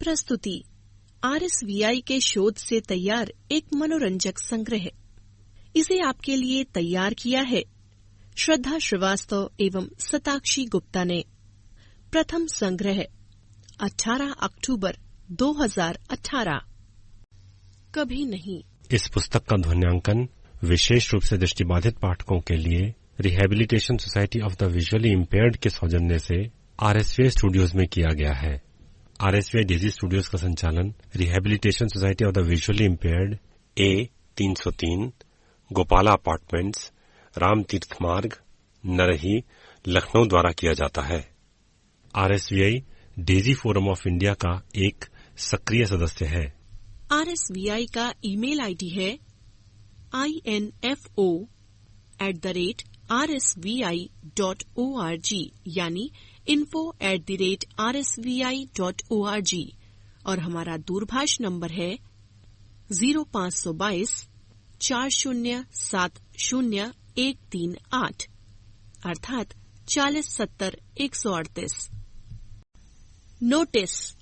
प्रस्तुति RSVI के शोध से तैयार एक मनोरंजक संग्रह। इसे आपके लिए तैयार किया है श्रद्धा श्रीवास्तव एवं सताक्षी गुप्ता ने। प्रथम संग्रह 18 अक्टूबर 2018। कभी नहीं। इस पुस्तक का ध्वन्यांकन विशेष रूप से दृष्टिबाधित पाठकों के लिए rehabilitation society of the visually impaired के सौजन्य से RSVI स्टूडियोज में किया गया है। RSVI डेजी स्टूडियोज का संचालन rehabilitation society of the visually impaired A303 Gopala apartments, Ram तीर्थ मार्ग, नरही, लखनऊ द्वारा किया जाता है। RSVI Daisy forum of India का एक सक्रिय सदस्य है। RSVI का ईमेल आईडी है info@rsvi.org यानी info@rsvi.org और हमारा दूरभाष नंबर है 0522 4070 अर्थात 4070 138। नोटिस।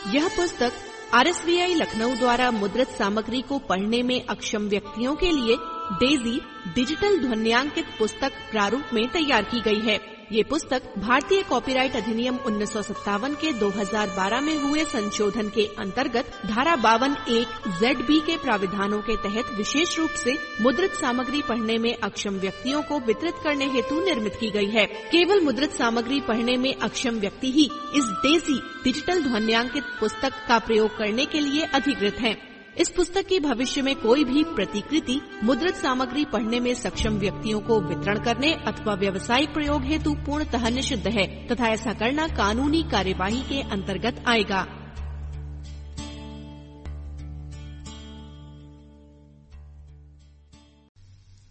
यह पुस्तक RSVI लखनऊ द्वारा मुद्रित सामग्री को पढ़ने में अक्षम व्यक्तियों के लिए डेजी डिजिटल ध्वन्यांकित पुस्तक प्रारूप में तैयार की गई है। ये पुस्तक भारतीय कॉपीराइट अधिनियम 1957 के 2012 में हुए संशोधन के अंतर्गत धारा 52(1) ZB के प्राविधानों के तहत विशेष रूप से मुद्रित सामग्री पढ़ने में अक्षम व्यक्तियों को वितरित करने हेतु निर्मित की गई है। केवल मुद्रित सामग्री पढ़ने में अक्षम व्यक्ति ही इस डेजी डिजिटल ध्वन्यांकित पुस्तक का प्रयोग करने के लिए अधिकृत हैं। इस पुस्तक की भविष्य में कोई भी प्रतिकृति मुद्रित सामग्री पढ़ने में सक्षम व्यक्तियों को वितरण करने अथवा व्यावसायिक प्रयोग हेतु पूर्णतः निषिद्ध है तथा ऐसा करना कानूनी कार्यवाही के अंतर्गत आएगा।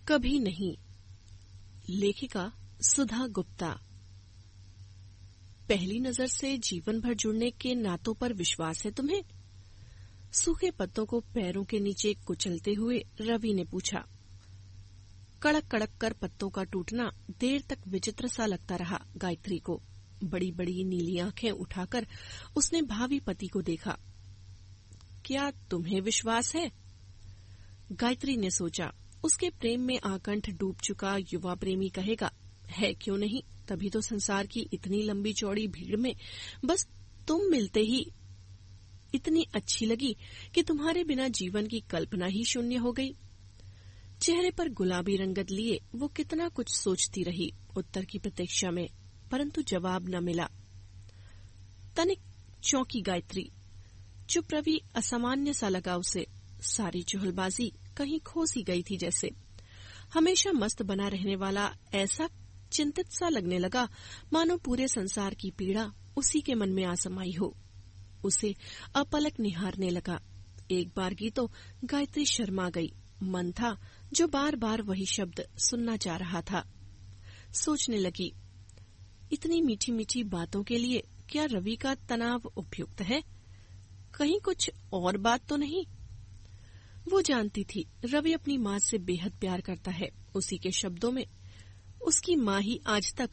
कभी नहीं। लेखिका सुधा गुप्ता। पहली नजर से जीवन भर जुड़ने के नातों पर विश्वास है तुम्हें? सूखे पत्तों को पैरों के नीचे कुचलते हुए रवि ने पूछा। कड़क कड़क कर पत्तों का टूटना देर तक विचित्र सा लगता रहा गायत्री को। बड़ी बड़ी नीली आंखें उठाकर उसने भावी पति को देखा। क्या तुम्हें विश्वास है? गायत्री ने सोचा, उसके प्रेम में आकंठ डूब चुका युवा प्रेमी कहेगा, है क्यों नहीं, तभी तो संसार की इतनी लंबी चौड़ी भीड़ में बस तुम मिलते ही इतनी अच्छी लगी कि तुम्हारे बिना जीवन की कल्पना ही शून्य हो गई। चेहरे पर गुलाबी रंगत लिए वो कितना कुछ सोचती रही उत्तर की प्रतीक्षा में, परंतु जवाब न मिला। तनिक चौंकी गायत्री। चुप रवि असामान्य सा लगा उसे। सारी चुहलबाजी कहीं खो सी गई थी जैसे। हमेशा मस्त बना रहने वाला ऐसा चिंतित सा लगने लगा मानो पूरे संसार की पीड़ा उसी के मन में आ समाई हो। उसे अपलक निहारने लगा। एक बार की तो गायत्री शर्मा गई। मन था जो बार बार वही शब्द सुनना चाह रहा था। सोचने लगी, इतनी मीठी मीठी बातों के लिए क्या रवि का तनाव उपयुक्त है? कहीं कुछ और बात तो नहीं? वो जानती थी रवि अपनी माँ से बेहद प्यार करता है। उसी के शब्दों में उसकी माँ ही आज तक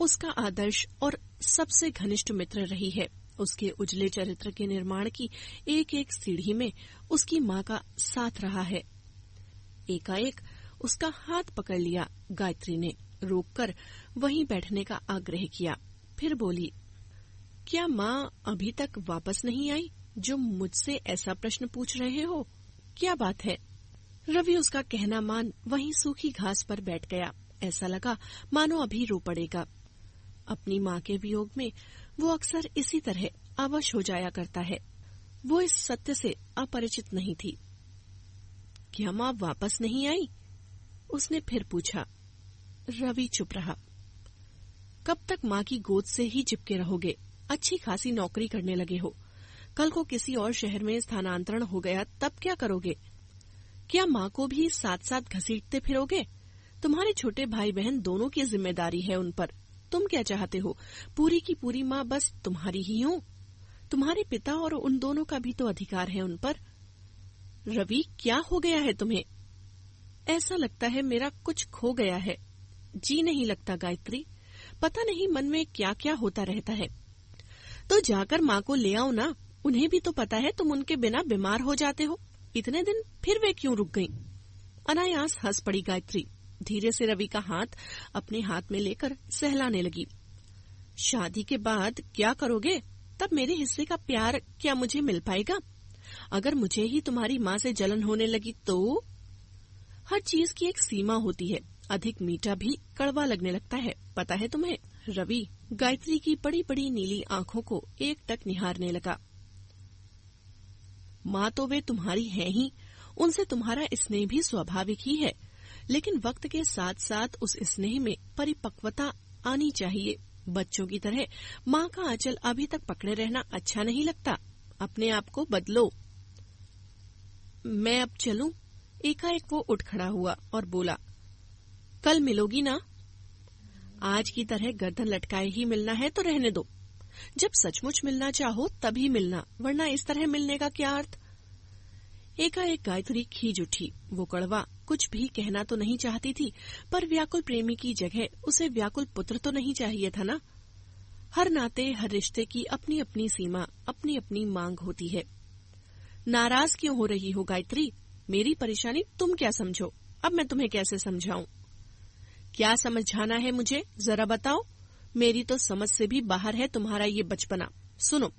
उसका आदर्श और सबसे घनिष्ठ मित्र रही है। उसके उजले चरित्र के निर्माण की एक एक सीढ़ी में उसकी माँ का साथ रहा है। एकाएक उसका हाथ पकड़ लिया गायत्री ने। रोककर वहीं बैठने का आग्रह किया। फिर बोली, क्या माँ अभी तक वापस नहीं आई जो मुझसे ऐसा प्रश्न पूछ रहे हो? क्या बात है? रवि उसका कहना मान वहीं सूखी घास पर बैठ गया। ऐसा लगा मानो अभी रो पड़ेगा। अपनी माँ के वियोग में वो अक्सर इसी तरह अवश हो जाया करता है। वो इस सत्य से अपरिचित नहीं थी। क्या माँ वापस नहीं आई? उसने फिर पूछा। रवि चुप रहा। कब तक माँ की गोद से ही चिपके रहोगे? अच्छी खासी नौकरी करने लगे हो। कल को किसी और शहर में स्थानांतरण हो गया तब क्या करोगे? क्या माँ को भी साथ साथ घसीटते फिरोगे? तुम्हारे छोटे भाई बहन दोनों की जिम्मेदारी है उन पर। तुम क्या चाहते हो? पूरी की पूरी माँ बस तुम्हारी ही हो? तुम्हारे पिता और उन दोनों का भी तो अधिकार है उन पर। रवि, क्या हो गया है तुम्हें? ऐसा लगता है मेरा कुछ खो गया है। जी नहीं लगता गायत्री। पता नहीं मन में क्या क्या होता रहता है। तो जाकर माँ को ले आओ ना, उन्हें भी तो पता है तुम उनके बिना बीमार हो जाते हो। इतने दिन फिर वे क्यों रुक गईं? अनायास हंस पड़ी गायत्री। धीरे से रवि का हाथ अपने हाथ में लेकर सहलाने लगी। शादी के बाद क्या करोगे? तब मेरे हिस्से का प्यार क्या मुझे मिल पाएगा? अगर मुझे ही तुम्हारी माँ से जलन होने लगी तो? हर चीज की एक सीमा होती है, अधिक मीठा भी कड़वा लगने लगता है, पता है तुम्हें? रवि गायत्री की बड़ी बड़ी नीली आंखों को एकटक निहारने लगा। माँ तो वे तुम्हारी है ही, उनसे तुम्हारा स्नेह भी स्वाभाविक ही है, लेकिन वक्त के साथ साथ उस स्नेह में परिपक्वता आनी चाहिए। बच्चों की तरह माँ का आंचल अभी तक पकड़े रहना अच्छा नहीं लगता। अपने आप को बदलो। मैं अब चलूं? एकाएक वो उठ खड़ा हुआ और बोला, कल मिलोगी ना? आज की तरह गर्दन लटकाए ही मिलना है तो रहने दो। जब सचमुच मिलना चाहो तभी मिलना, वरना इस तरह मिलने का क्या अर्थ? एकाएक गायत्री खींच उठी। वो कड़वा कुछ भी कहना तो नहीं चाहती थी, पर व्याकुल प्रेमी की जगह उसे व्याकुल पुत्र तो नहीं चाहिए था ना। हर नाते, हर रिश्ते की अपनी अपनी सीमा, अपनी अपनी मांग होती है। नाराज क्यों हो रही हो गायत्री? मेरी परेशानी तुम क्या समझो, अब मैं तुम्हें कैसे समझाऊं? क्या समझाना है मुझे, जरा बताओ। मेरी तो समझ से भी बाहर है तुम्हारा ये बचपना। सुनो,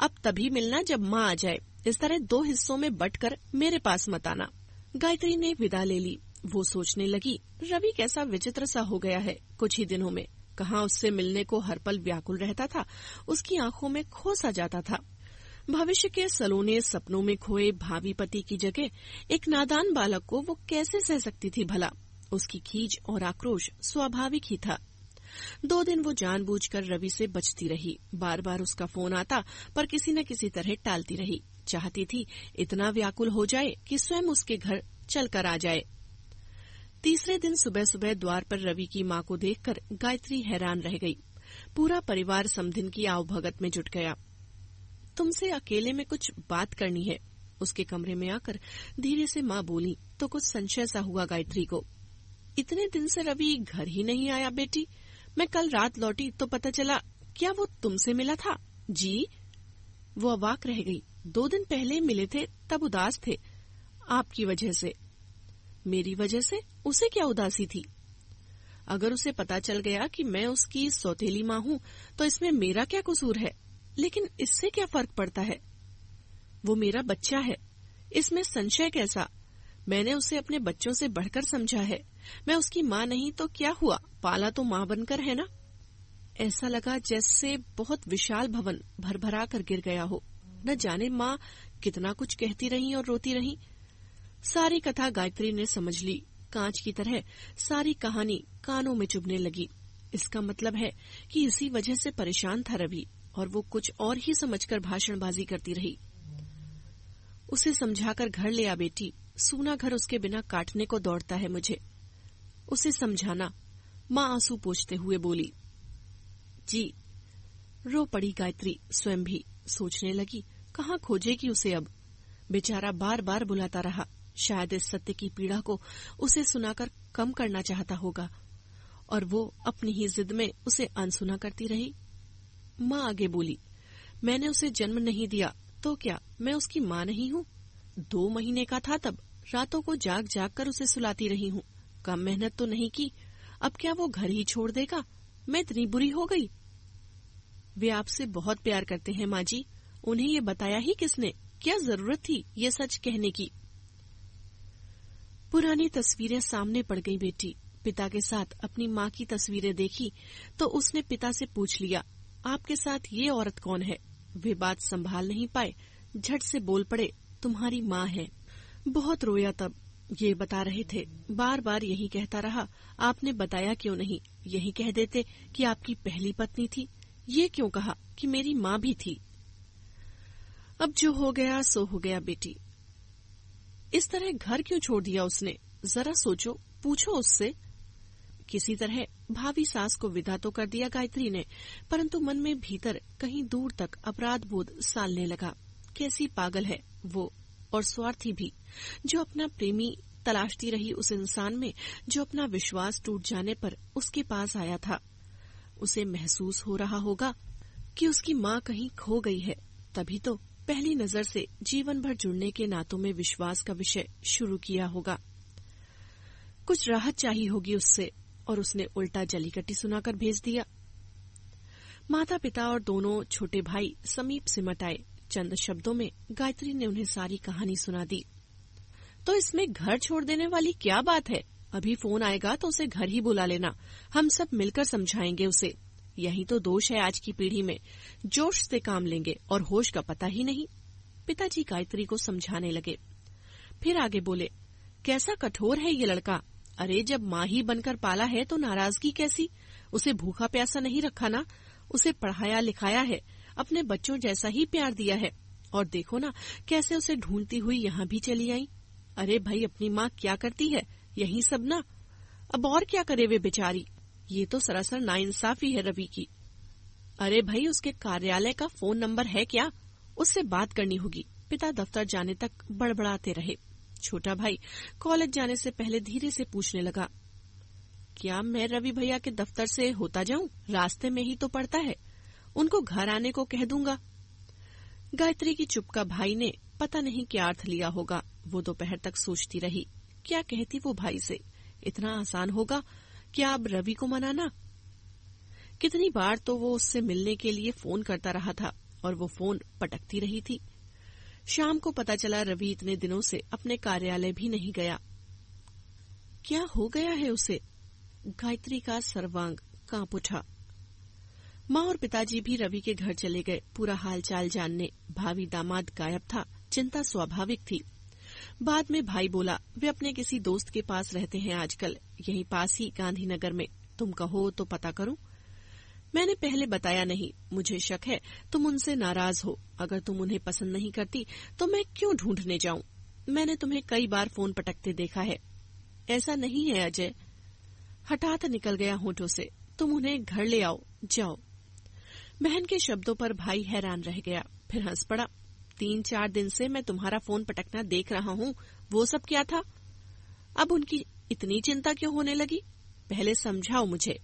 अब तभी मिलना जब माँ आ जाए। इस तरह दो हिस्सों में बंटकर मेरे पास मत आना। गायत्री ने विदा ले ली। वो सोचने लगी, रवि कैसा विचित्र सा हो गया है कुछ ही दिनों में। कहाँ उससे मिलने को हर पल व्याकुल रहता था, उसकी आंखों में खो सा जाता था। भविष्य के सलोने सपनों में खोए भावी पति की जगह एक नादान बालक को वो कैसे सह सकती थी भला? उसकी खीज और आक्रोश स्वाभाविक ही था। 2 दिन वो जानबूझकर रवि से बचती रही। बार बार उसका फोन आता, पर किसी न किसी तरह टालती रही। चाहती थी इतना व्याकुल हो जाए कि स्वयं उसके घर चलकर आ जाए। तीसरे दिन सुबह सुबह द्वार पर रवि की माँ को देखकर गायत्री हैरान रह गई। पूरा परिवार समधिन की आवभगत में जुट गया। तुमसे अकेले में कुछ बात करनी है। उसके कमरे में आकर धीरे से माँ बोली तो कुछ संशय सा हुआ गायत्री को। इतने दिन से रवि घर ही नहीं आया बेटी। मैं कल रात लौटी तो पता चला। क्या वो तुमसे मिला था? जी। वो अवाक रह गई। 2 दिन पहले मिले थे, तब उदास थे आपकी वजह से। मेरी वजह से? उसे क्या उदासी थी? अगर उसे पता चल गया कि मैं उसकी सौतेली माँ हूँ तो इसमें मेरा क्या कसूर है? लेकिन इससे क्या फर्क पड़ता है? वो मेरा बच्चा है, इसमें संशय कैसा? मैंने उसे अपने बच्चों से बढ़कर समझा है। मैं उसकी माँ नहीं तो क्या हुआ, पाला तो माँ बनकर है ना। ऐसा लगा जैसे बहुत विशाल भवन भरभरा कर गिर गया हो। न जाने माँ कितना कुछ कहती रही और रोती रही। सारी कथा गायत्री ने समझ ली। कांच की तरह सारी कहानी कानों में चुभने लगी। इसका मतलब है कि इसी वजह से परेशान था रवि, और वो कुछ और ही समझकर भाषणबाजी करती रही। उसे समझाकर घर ले आ बेटी। सूना घर उसके बिना काटने को दौड़ता है मुझे। उसे समझाना। माँ आंसू पोंछते हुए बोली। जी। रो पड़ी गायत्री स्वयं भी। सोचने लगी, कहाँ खोजेगी उसे अब? बेचारा बार बार बुलाता रहा। शायद इस सत्य की पीड़ा को उसे सुनाकर कम करना चाहता होगा, और वो अपनी ही जिद में उसे अनसुना करती रही। माँ आगे बोली, मैंने उसे जन्म नहीं दिया तो क्या मैं उसकी माँ नहीं हूँ? 2 महीने का था तब रातों को जाग जाग कर उसे सुलाती रही हूँ। कम मेहनत तो नहीं की। अब क्या वो घर ही छोड़ देगा? मैं इतनी बुरी हो गई? वे आपसे बहुत प्यार करते हैं माँ जी। उन्हें ये बताया ही किसने? क्या जरूरत थी ये सच कहने की? पुरानी तस्वीरें सामने पड़ गई बेटी। पिता के साथ अपनी माँ की तस्वीरें देखी तो उसने पिता से पूछ लिया, आपके साथ ये औरत कौन है? वे बात संभाल नहीं पाए, झट से बोल पड़े, तुम्हारी माँ है। बहुत रोया तब। ये बता रहे थे, बार बार यही कहता रहा, आपने बताया क्यों नहीं? यही कह देते कि आपकी पहली पत्नी थी। ये क्यों कहा कि मेरी माँ भी थी? अब जो हो गया सो हो गया बेटी। इस तरह घर क्यों छोड़ दिया उसने? जरा सोचो, पूछो उससे। किसी तरह भावी सास को विदा तो कर दिया गायत्री ने, परंतु मन में भीतर कहीं दूर तक अपराध बोध सालने लगा। कैसी पागल है वो, और स्वार्थी भी, जो अपना प्रेमी तलाशती रही उस इंसान में जो अपना विश्वास टूट जाने पर उसके पास आया था। उसे महसूस हो रहा होगा कि उसकी माँ कहीं खो गई है, तभी तो पहली नजर से जीवन भर जुड़ने के नातों में विश्वास का विषय शुरू किया होगा। कुछ राहत चाहिए होगी उससे, और उसने उल्टा जलीकट्टी सुनाकर भेज दिया। माता पिता और दोनों छोटे भाई समीप सिमट आए। चंद शब्दों में गायत्री ने उन्हें सारी कहानी सुना दी। तो इसमें घर छोड़ देने वाली क्या बात है? अभी फोन आएगा तो उसे घर ही बुला लेना, हम सब मिलकर समझाएंगे उसे। यही तो दोष है आज की पीढ़ी में, जोश से काम लेंगे और होश का पता ही नहीं। पिताजी गायत्री को समझाने लगे। फिर आगे बोले, कैसा कठोर है ये लड़का। अरे जब माँ ही बनकर पाला है तो नाराजगी कैसी? उसे भूखा प्यासा नहीं रखा ना, उसे पढ़ाया लिखाया है, अपने बच्चों जैसा ही प्यार दिया है। और देखो ना कैसे उसे ढूंढती हुई यहाँ भी चली आई। अरे भाई, अपनी माँ क्या करती है, यही सब ना। अब और क्या करे वे बेचारी। ये तो सरासर नाइंसाफी है रवि की। अरे भाई, उसके कार्यालय का फोन नंबर है क्या? उससे बात करनी होगी। पिता दफ्तर जाने तक बड़बड़ाते रहे। छोटा भाई कॉलेज जाने से पहले धीरे से पूछने लगा, क्या मैं रवि भैया के दफ्तर से होता जाऊं? रास्ते में ही तो पड़ता है, उनको घर आने को कह दूंगा। गायत्री की चुप का भाई ने पता नहीं क्या अर्थ लिया होगा। वो दोपहर तक सोचती रही, क्या कहती वो भाई से। इतना आसान होगा क्या अब रवि को मनाना? कितनी बार तो वो उससे मिलने के लिए फोन करता रहा था और वो फोन पटकती रही थी। शाम को पता चला रवि इतने दिनों से अपने कार्यालय भी नहीं गया। क्या हो गया है उसे? गायत्री का सर्वांग कांप उठा। माँ और पिताजी भी रवि के घर चले गए पूरा हालचाल जानने। भावी दामाद गायब था, चिंता स्वाभाविक थी। बाद में भाई बोला, वे अपने किसी दोस्त के पास रहते हैं आजकल, यहीं पास ही गांधीनगर में। तुम कहो तो पता करूं? मैंने पहले बताया नहीं, मुझे शक है तुम उनसे नाराज हो। अगर तुम उन्हें पसंद नहीं करती तो मैं क्यों ढूंढने जाऊं? मैंने तुम्हें कई बार फोन पटकते देखा है। ऐसा नहीं है अजय, हठात निकल गया होठों से। तुम उन्हें घर ले आओ, जाओ। बहन के शब्दों पर भाई हैरान रह गया, फिर हंस पड़ा। 3-4 दिन से मैं तुम्हारा फोन पटकना देख रहा हूँ, वो सब क्या था? अब उनकी इतनी चिंता क्यों होने लगी? पहले समझाओ मुझे।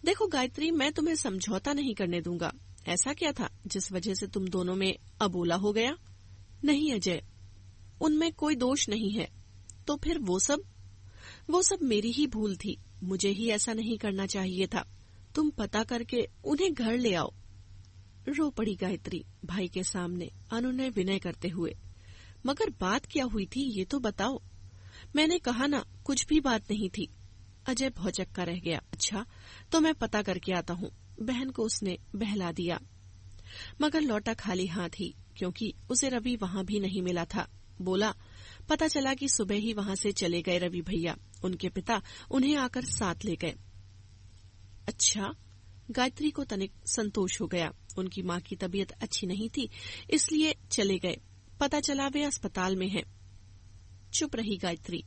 देखो गायत्री, मैं तुम्हें समझौता नहीं करने दूंगा। ऐसा क्या था जिस वजह से तुम दोनों में अबोला हो गया? नहीं अजय, उनमें कोई दोष नहीं है। तो फिर वो सब मेरी ही भूल थी। मुझे ही ऐसा नहीं करना चाहिए था। तुम पता करके उन्हें घर ले आओ। रो पड़ी गायत्री भाई के सामने अनुनय विनय करते हुए। मगर बात क्या हुई थी ये तो बताओ। मैंने कहा ना, कुछ भी बात नहीं थी। अजय भौचक्का रह गया। अच्छा, तो मैं पता करके आता हूँ। बहन को उसने बहला दिया, मगर लौटा खाली हाथ ही, क्योंकि उसे रवि वहाँ भी नहीं मिला था। बोला, पता चला कि सुबह ही वहाँ से चले गए रवि भैया। उनके पिता उन्हें आकर साथ ले गए। अच्छा, गायत्री को तनिक संतोष हो गया। उनकी माँ की तबीयत अच्छी नहीं थी, इसलिए चले गए। पता चला वे अस्पताल में हैं। चुप रही गायत्री।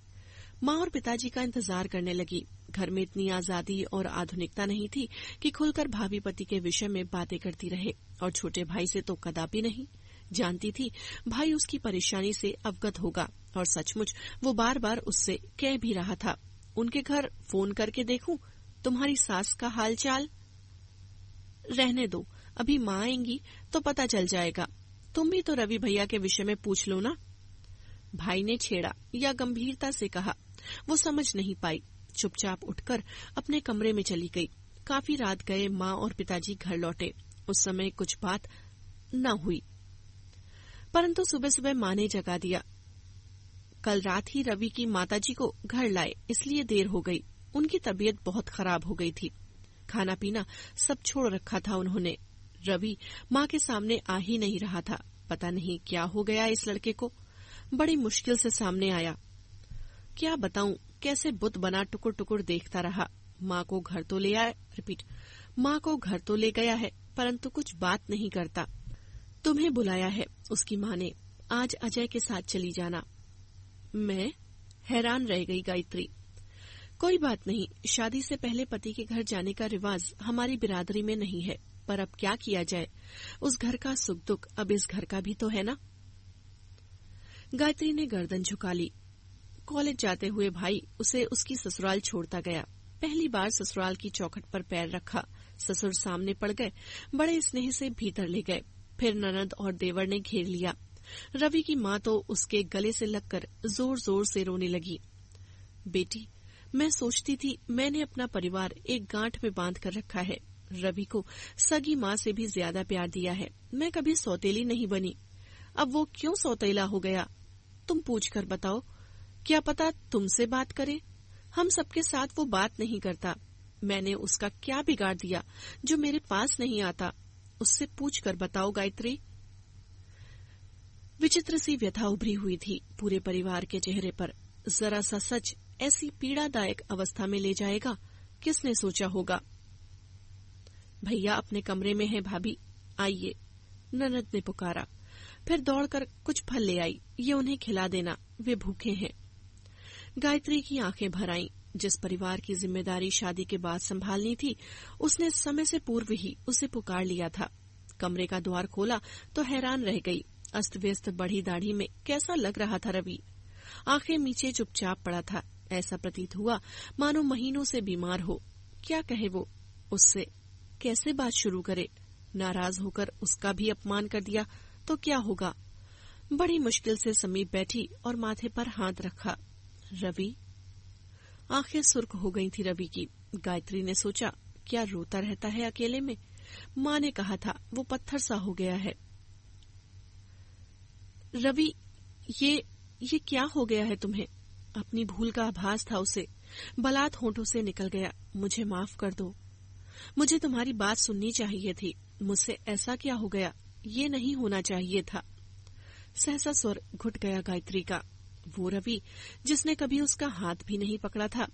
माँ और पिताजी का इंतजार करने लगी। घर में इतनी आजादी और आधुनिकता नहीं थी कि खुलकर भावी पति के विषय में बातें करती रहे, और छोटे भाई से तो कदापि नहीं। जानती थी भाई उसकी परेशानी से अवगत होगा, और सचमुच वो बार बार उससे कह भी रहा था, उनके घर फोन करके देखूं तुम्हारी सास का हाल चाल? रहने दो, अभी माँ आएंगी तो पता चल जाएगा। तुम भी तो रवि भैया के विषय में पूछ लो ना। भाई ने छेड़ा या गंभीरता से कहा। वो समझ नहीं पाई, चुपचाप उठकर अपने कमरे में चली गई। काफी रात गए माँ और पिताजी घर लौटे। उस समय कुछ बात न हुई, परंतु सुबह सुबह माँ ने जगा दिया। कल रात ही रवि की माताजी को घर लाए, इसलिए देर हो गई। उनकी तबीयत बहुत खराब हो गई थी। खाना पीना सब छोड़ रखा था उन्होंने। रवि माँ के सामने आ ही नहीं रहा था। पता नहीं क्या हो गया इस लड़के को, बड़ी मुश्किल से सामने आया। क्या बताऊं, कैसे बुत बना टुकुर टुकुर देखता रहा। माँ को घर तो ले आया, माँ को घर तो ले गया है, परंतु कुछ बात नहीं करता। तुम्हें बुलाया है उसकी माँ ने, आज अजय के साथ चली जाना। मैं हैरान रह गई गायत्री। कोई बात नहीं, शादी से पहले पति के घर जाने का रिवाज हमारी बिरादरी में नहीं है, पर अब क्या किया जाए। उस घर का सुख दुख अब इस घर का भी तो है ना। गायत्री ने गर्दन झुका ली। कॉलेज जाते हुए भाई उसे उसकी ससुराल छोड़ता गया। पहली बार ससुराल की चौखट पर पैर रखा ससुर सामने पड़ गए, बड़े स्नेह से भीतर ले गए। फिर ननद और देवर ने घेर लिया। रवि की माँ तो उसके गले से लगकर जोर जोर से रोने लगी। बेटी, मैं सोचती थी मैंने अपना परिवार एक गांठ में बांध कर रखा है। रवि को सगी माँ से भी ज्यादा प्यार दिया है। मैं कभी सौतेली नहीं बनी। अब वो क्यों सौतेला हो गया? तुम पूछ कर बताओ। क्या पता तुमसे बात करे। हम सबके साथ वो बात नहीं करता। मैंने उसका क्या बिगाड़ दिया जो मेरे पास नहीं आता? उससे पूछ कर बताओ गायत्री। विचित्र सी व्यथा उभरी हुई थी पूरे परिवार के चेहरे पर। जरा सा सच ऐसी पीड़ादायक अवस्था में ले जाएगा, किसने सोचा होगा? भैया अपने कमरे में है भाभी, आइए, ननद ने पुकारा। फिर दौड़कर कुछ फल ले आई। ये उन्हें खिला देना, वे भूखे हैं। गायत्री की आंखें भर आईं। जिस परिवार की जिम्मेदारी शादी के बाद संभालनी थी, उसने समय से पूर्व ही उसे पुकार लिया था। कमरे का द्वार खोला तो हैरान रह गई। अस्त व्यस्त बढ़ी दाढ़ी में कैसा लग रहा था रवि। आंखें नीचे चुपचाप पड़ा था। ऐसा प्रतीत हुआ मानो महीनों से बीमार हो। क्या कहे वो उससे? कैसे बात शुरू करे? नाराज होकर उसका भी अपमान कर दिया तो क्या होगा? बड़ी मुश्किल से समीप बैठी और माथे पर हाथ रखा। रवि। आंखें सुर्ख हो गई थी रवि की। गायत्री ने सोचा, क्या रोता रहता है अकेले में? माँ ने कहा था वो पत्थर सा हो गया है। रवि, ये क्या हो गया है तुम्हें? अपनी भूल का आभास था उसे। बलात् होंठों से निकल गया, मुझे माफ कर दो। मुझे तुम्हारी बात सुननी चाहिए थी। मुझसे ऐसा क्या हो गया? ये नहीं होना चाहिए था। सहसा स्वर घुट गया गायत्री का। वो रवि जिसने कभी उसका हाथ भी नहीं पकड़ा था,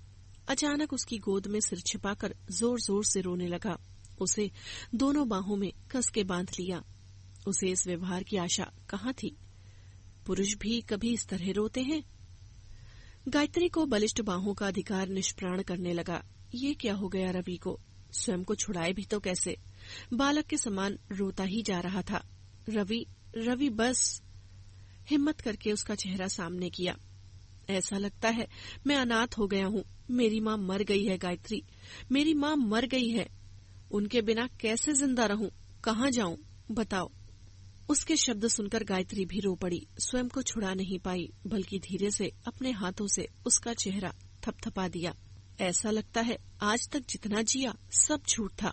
अचानक उसकी गोद में सिर छिपाकर जोर जोर से रोने लगा। उसे दोनों बाहों में कस के बांध लिया। उसे इस व्यवहार की आशा कहाँ थी? पुरुष भी कभी इस तरह रोते हैं? गायत्री को बलिष्ठ बाहों का अधिकार निष्प्राण करने लगा। ये क्या हो गया रवि को? स्वयं को छुड़ाए भी तो कैसे? बालक के समान रोता ही जा रहा था। रवि बस। हिम्मत करके उसका चेहरा सामने किया। ऐसा लगता है मैं अनाथ हो गया हूँ। मेरी माँ मर गई है गायत्री, मेरी माँ मर गई है। उनके बिना कैसे जिंदा रहूं? कहाँ जाऊं? बताओ। उसके शब्द सुनकर गायत्री भी रो पड़ी। स्वयं को छुड़ा नहीं पाई, बल्कि धीरे से अपने हाथों से उसका चेहरा थपथपा दिया। ऐसा लगता है आज तक जितना जिया सब झूठ था।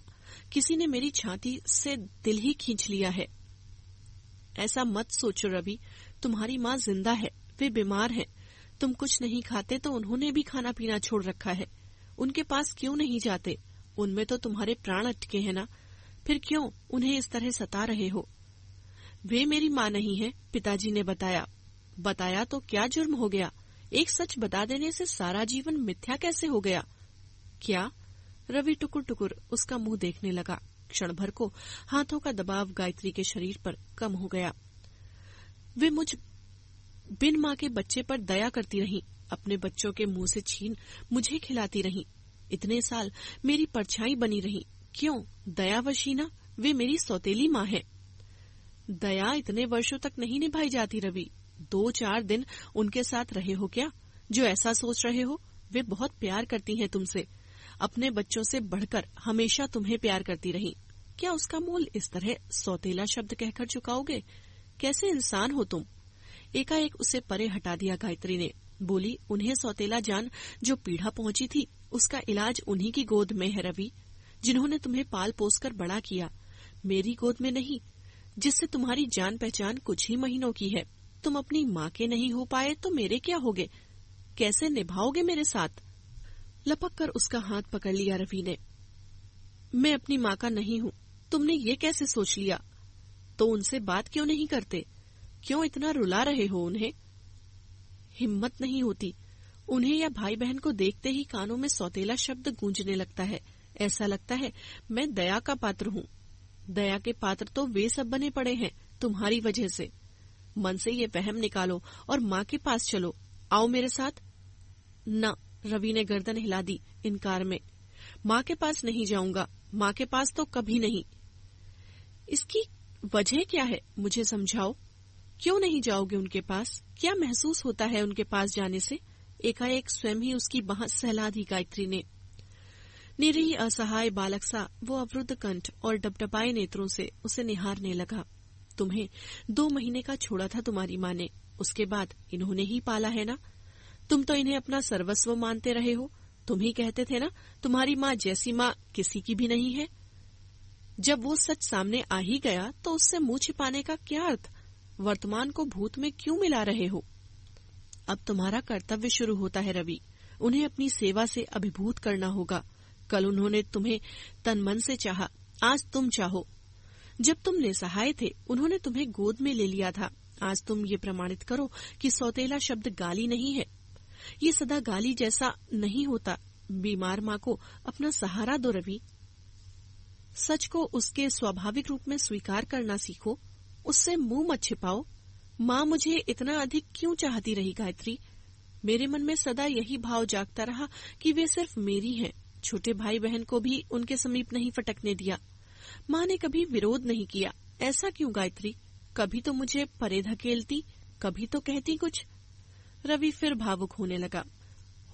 किसी ने मेरी छाती से दिल ही खींच लिया है। ऐसा मत सोचो रवि, तुम्हारी माँ जिंदा है, वे बीमार हैं। तुम कुछ नहीं खाते तो उन्होंने भी खाना पीना छोड़ रखा है। उनके पास क्यों नहीं जाते? उनमें तो तुम्हारे प्राण अटके हैं ना। फिर क्यों उन्हें इस तरह सता रहे हो? वे मेरी माँ नहीं है, पिताजी ने बताया तो क्या जुर्म हो गया? एक सच बता देने से सारा जीवन मिथ्या कैसे हो गया? क्या? रवि टुकुर टुकुर उसका मुंह देखने लगा। क्षण भर को हाथों का दबाव गायत्री के शरीर पर कम हो गया। वे मुझ बिन माँ के बच्चे पर दया करती रहीं, अपने बच्चों के मुंह से छीन मुझे खिलाती रहीं, इतने साल मेरी परछाई बनी रहीं। क्यों? दयावशी ना, वे मेरी सौतेली माँ है। दया इतने वर्षों तक नहीं निभाई जाती रवि। 2-4 दिन उनके साथ रहे हो क्या, जो ऐसा सोच रहे हो? वे बहुत प्यार करती हैं तुमसे, अपने बच्चों से बढ़कर हमेशा तुम्हें प्यार करती रहीं। क्या उसका मोल इस तरह सौतेला शब्द कहकर चुकाओगे? कैसे इंसान हो तुम? एकाएक उसे परे हटा दिया गायत्री ने। बोली, उन्हें सौतेला जान जो पीड़ा पहुंची थी, उसका इलाज उन्हीं की गोद में है रवि, जिन्होंने तुम्हें पाल पोस कर बड़ा किया। मेरी गोद में नहीं, जिससे तुम्हारी जान पहचान कुछ ही महीनों की है। तुम अपनी माँ के नहीं हो पाए तो मेरे क्या होगे? कैसे निभाओगे मेरे साथ? लपक कर उसका हाथ पकड़ लिया रवि ने। मैं अपनी माँ का नहीं हूँ, तुमने ये कैसे सोच लिया? तो उनसे बात क्यों नहीं करते? क्यों इतना रुला रहे हो उन्हें? हिम्मत नहीं होती। उन्हें या भाई बहन को देखते ही कानों में सौतेला शब्द गूंजने लगता है। ऐसा लगता है मैं दया का पात्र हूँ। दया के पात्र तो वे सब बने पड़े हैं तुम्हारी वजह से। मन से ये वहम निकालो और माँ के पास चलो। आओ मेरे साथ। न, रवि ने गर्दन हिला दी इनकार में। माँ के पास नहीं जाऊंगा, माँ के पास तो कभी नहीं। इसकी वजह क्या है, मुझे समझाओ। क्यों नहीं जाओगे उनके पास? क्या महसूस होता है उनके पास जाने से? एकाएक स्वयं ही उसकी बांह सहला दी गायत्री ने। निरीह असहाय बालक सा वो अवरुद्ध कंठ और डबडबाए नेत्रों से उसे निहारने लगा। तुम्हें 2 महीने का छोड़ा था तुम्हारी माँ ने, उसके बाद इन्होंने ही पाला है ना। तुम तो इन्हें अपना सर्वस्व मानते रहे हो। तुम ही कहते थे ना, तुम्हारी माँ जैसी माँ किसी की भी नहीं है। जब वो सच सामने आ ही गया तो उससे मुंह छिपाने का क्या अर्थ। वर्तमान को भूत में क्यों मिला रहे हो। अब तुम्हारा कर्तव्य शुरू होता है रवि। उन्हें अपनी सेवा से अभिभूत करना होगा। कल उन्होंने तुम्हें तन मन से चाहा, आज तुम चाहो। जब तुम निसहाय थे उन्होंने तुम्हें गोद में ले लिया था। आज तुम ये प्रमाणित करो कि सौतेला शब्द गाली नहीं है। ये सदा गाली जैसा नहीं होता। बीमार माँ को अपना सहारा दो रवि। सच को उसके स्वाभाविक रूप में स्वीकार करना सीखो, उससे मुंह मत छिपाओ। माँ मुझे इतना अधिक क्यों चाहती रही गायत्री। मेरे मन में सदा यही भाव जागता रहा कि वे सिर्फ मेरी हैं। छोटे भाई बहन को भी उनके समीप नहीं फटकने दिया। माँ ने कभी विरोध नहीं किया। ऐसा क्यों गायत्री। कभी तो मुझे परे धकेलती, कभी तो कहती कुछ। रवि फिर भावुक होने लगा।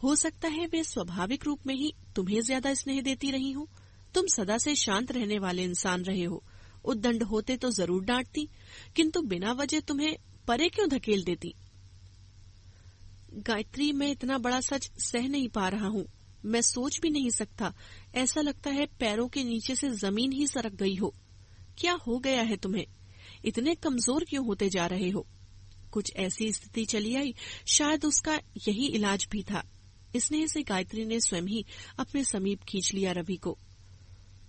हो सकता है वे स्वाभाविक रूप में ही तुम्हें ज्यादा स्नेह देती रही हो। तुम सदा से शांत रहने वाले इंसान रहे हो। उद्दंड होते तो जरूर डांटती, किंतु बिना वजह तुम्हें परे क्यों धकेल देती। गायत्री, मैं इतना बड़ा सच सह नहीं पा रहा हूँ। मैं सोच भी नहीं सकता। ऐसा लगता है पैरों के नीचे से जमीन ही सरक गई हो। क्या हो गया है तुम्हें। इतने कमजोर क्यों होते जा रहे हो। कुछ ऐसी स्थिति चली आई, शायद उसका यही इलाज भी था। स्नेह से गायत्री ने स्वयं ही अपने समीप खींच लिया रवि को।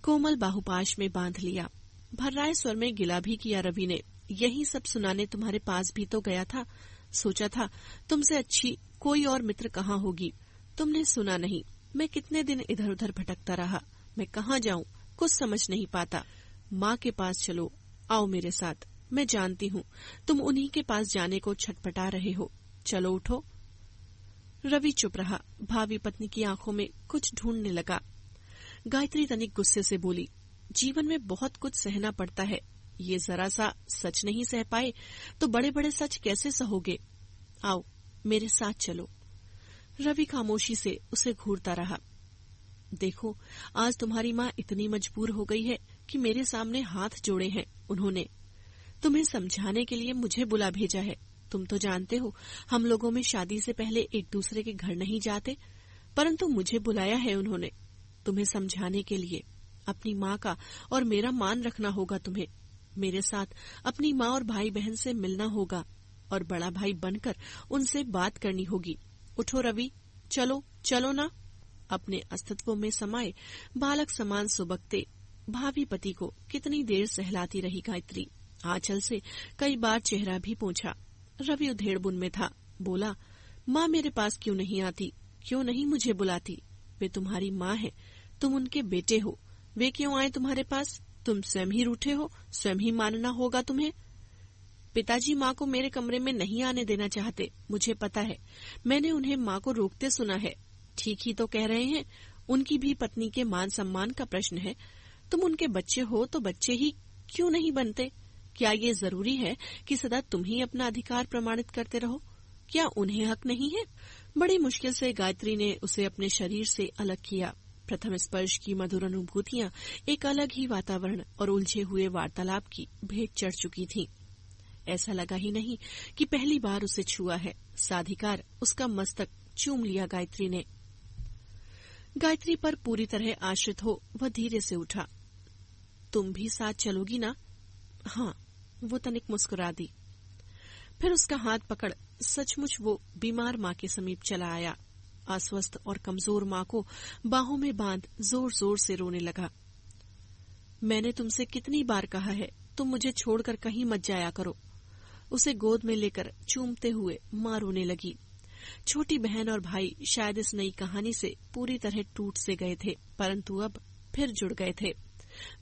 कोमल बाहुपाश में बांध लिया। भर्राए स्वर में गिला भी किया रवि ने। यही सब सुनाने तुम्हारे पास भी तो गया था। सोचा था तुमसे अच्छी कोई और मित्र कहाँ होगी। तुमने सुना नहीं। मैं कितने दिन इधर उधर भटकता रहा। मैं कहाँ जाऊं, कुछ समझ नहीं पाता। माँ के पास चलो, आओ मेरे साथ। मैं जानती हूँ तुम उन्हीं के पास जाने को छटपटा रहे हो। चलो उठो। रवि चुप रहा। भावी पत्नी की आंखों में कुछ ढूंढने लगा। गायत्री तनिक गुस्से से बोली, जीवन में बहुत कुछ सहना पड़ता है। ये जरा सा सच नहीं सह पाए तो बड़े बड़े सच कैसे सहोगे। आओ मेरे साथ चलो। रवि खामोशी से उसे घूरता रहा। देखो, आज तुम्हारी माँ इतनी मजबूर हो गई है कि मेरे सामने हाथ जोड़े हैं। उन्होंने तुम्हें समझाने के लिए मुझे बुला भेजा है। तुम तो जानते हो हम लोगों में शादी से पहले एक दूसरे के घर नहीं जाते, परंतु मुझे बुलाया है उन्होंने तुम्हें समझाने के लिए। अपनी माँ का और मेरा मान रखना होगा तुम्हें। मेरे साथ अपनी माँ और भाई बहन से मिलना होगा और बड़ा भाई बनकर उनसे बात करनी होगी। उठो रवि, चलो चलो ना। अपने अस्तित्व में समाये बालक समान सुबकते भावी पति को कितनी देर सहलाती रही गायत्री। आंचल से कई बार चेहरा भी पोंछा। रवि उधेड़बुन में था। बोला, माँ मेरे पास क्यों नहीं आती, क्यों नहीं मुझे बुलाती। वे तुम्हारी माँ है, तुम उनके बेटे हो। वे क्यों आए तुम्हारे पास। तुम स्वयं ही रूठे हो, स्वयं ही मानना होगा तुम्हें। पिताजी माँ को मेरे कमरे में नहीं आने देना चाहते, मुझे पता है। मैंने उन्हें माँ को रोकते सुना है। ठीक ही तो कह रहे हैं, उनकी भी पत्नी के मान सम्मान का प्रश्न है। तुम उनके बच्चे हो तो बच्चे ही क्यों नहीं बनते। क्या ये जरूरी है कि सदा तुम ही अपना अधिकार प्रमाणित करते रहो। क्या उन्हें हक नहीं है। बड़ी मुश्किल से गायत्री ने उसे अपने शरीर से अलग किया। प्रथम स्पर्श की मधुर अनुभूतियां एक अलग ही वातावरण और उलझे हुए वार्तालाप की भेंट चढ़ चुकी थीं। ऐसा लगा ही नहीं कि पहली बार उसे छुआ है। साधिकार उसका मस्तक चूम लिया गायत्री ने। गायत्री पर पूरी तरह आश्रित हो वह धीरे से उठा। तुम भी साथ चलोगी ना। हाँ, वो तनिक मुस्कुरा दी। फिर उसका हाथ पकड़ सचमुच वो बीमार माँ के समीप चला आया। अस्वस्थ और कमजोर माँ को बाहों में बांध जोर जोर से रोने लगा। मैंने तुमसे कितनी बार कहा है, तुम मुझे छोड़कर कहीं मत जाया करो। उसे गोद में लेकर चूमते हुए माँ रोने लगी। छोटी बहन और भाई शायद इस नई कहानी से पूरी तरह टूट से गए थे, परंतु अब फिर जुड़ गए थे।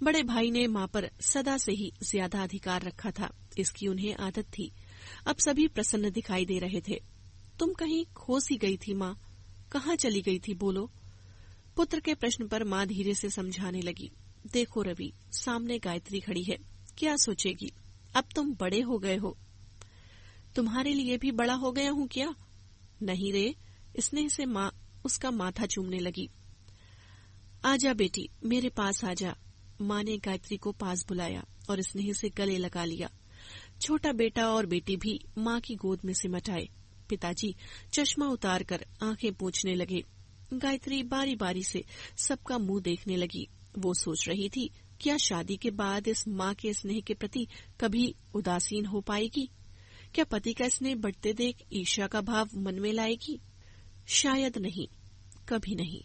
बड़े भाई ने माँ पर सदा से ही ज्यादा अधिकार रखा था, इसकी उन्हें आदत थी। अब सभी प्रसन्न दिखाई दे रहे थे। तुम कहीं खो सी गई थी माँ, कहाँ चली गई थी, बोलो। पुत्र के प्रश्न पर माँ धीरे से समझाने लगी। देखो रवि, सामने गायत्री खड़ी है, क्या सोचेगी। अब तुम बड़े हो गए हो। तुम्हारे लिए भी बड़ा हो गया हूँ क्या। नहीं रे। स्नेह से माँ उसका माथा चूमने लगी। आजा बेटी, मेरे पास आजा। माँ ने गायत्री को पास बुलाया और स्नेह से गले लगा लिया। छोटा बेटा और बेटी भी माँ की गोद में सिमट आए। पिताजी चश्मा उतारकर आंखें पोंछने लगे। गायत्री बारी बारी से सबका मुंह देखने लगी। वो सोच रही थी, क्या शादी के बाद इस माँ के स्नेह के प्रति कभी उदासीन हो पाएगी? क्या पति का स्नेह बढ़ते देख ईर्ष्या का भाव मन में लाएगी? शायद नहीं, कभी नहीं।